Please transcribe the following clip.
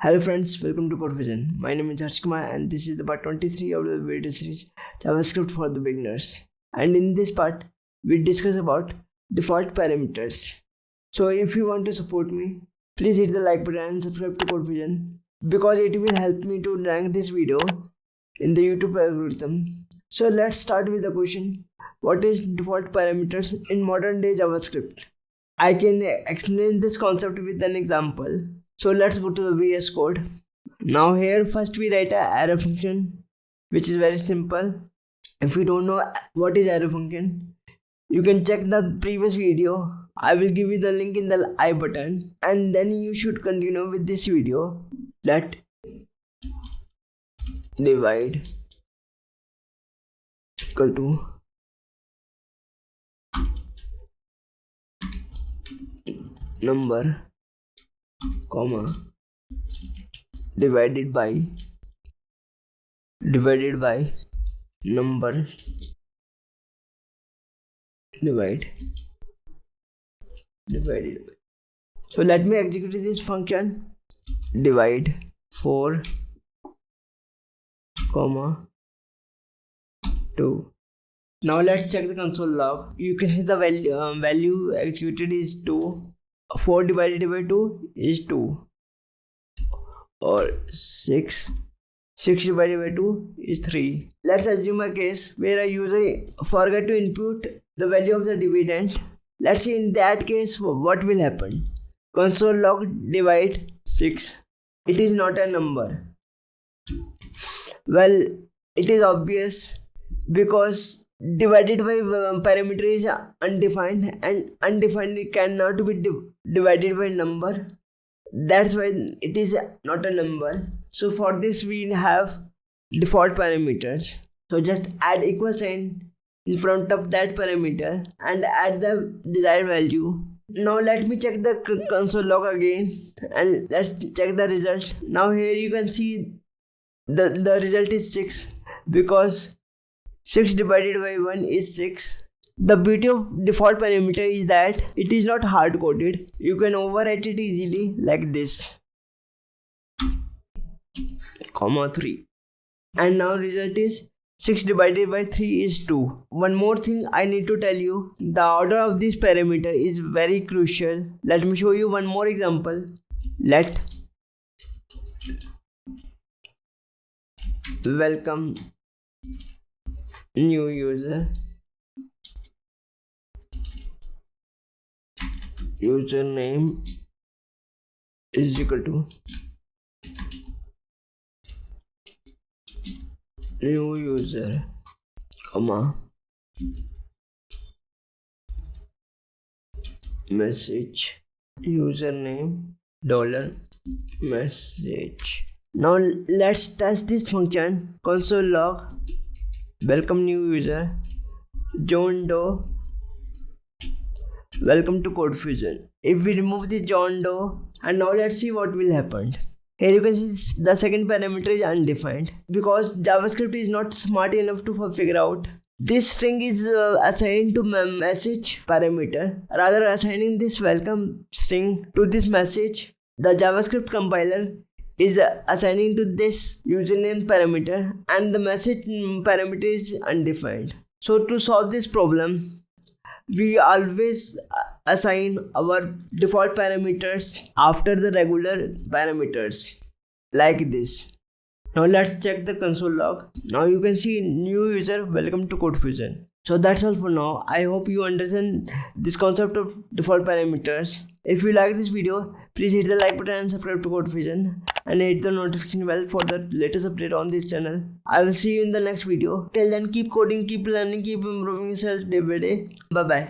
Hello friends, welcome to Code Fusion. My name is Kumar and this is the part 23 of the video series JavaScript for the beginners. And in this part, we discuss about default parameters. So if you want to support me, please hit the like button and subscribe to Code Fusion because it will help me to rank this video in the YouTube algorithm. So let's start with the question, what is default parameters in modern day JavaScript? I can explain this concept with an example. So let's go to the VS Code. Now here first we write a array function, which is very simple. If you don't know what is array function, you can check the previous video. I will give you the link in the I button, and then you should continue with this video. Let divide equal to number comma divided by number divided by. So let me execute this function. Divide 4 comma 2. Now let's check the console log. You can see the value executed is 2. 4 divided by 2 is 2, or 6 divided by 2 is 3. Let's assume a case where a user forget to input the value of the dividend. Let's see in that case what will happen. Console log divide 6. It is not a number. Well, it is obvious because divided by parameter is undefined, and undefined cannot be divided by number. That's why it is not a number. So for this we have default parameters. So just add equal sign in front of that parameter and add the desired value. Now let me check the console log again and let's check the result. Now here you can see the result is 6 because 6 divided by 1 is 6. The beauty of default parameter is that it is not hard coded. You can overwrite it easily like this, comma 3. And now result is 6 divided by 3 is 2. One more thing I need to tell you, the order of this parameter is very crucial. Let me show you one more example. Let welcome new user, username is equal to new user, comma message username $message. Now let's test this function. Console log welcome new user John Doe, welcome to Code Fusion. If we remove the John Doe, and now let's see what will happen. Here you can see the second parameter is undefined because JavaScript is not smart enough to figure out this string is assigned to message parameter. Rather assigning this welcome string to this message, the JavaScript compiler is assigning to this username parameter and the message parameter is undefined. So to solve this problem, we always assign our default parameters after the regular parameters like this. Now let's check the console log. Now you can see new user, welcome to Code Fusion. So that's all for now. I hope you understand this concept of default parameters. If you like this video, please hit the like button and subscribe to Code Fusion and hit the notification bell for the latest update on this channel. I will see you in the next video. Till then, keep coding, keep learning, keep improving yourself day by day. Bye bye.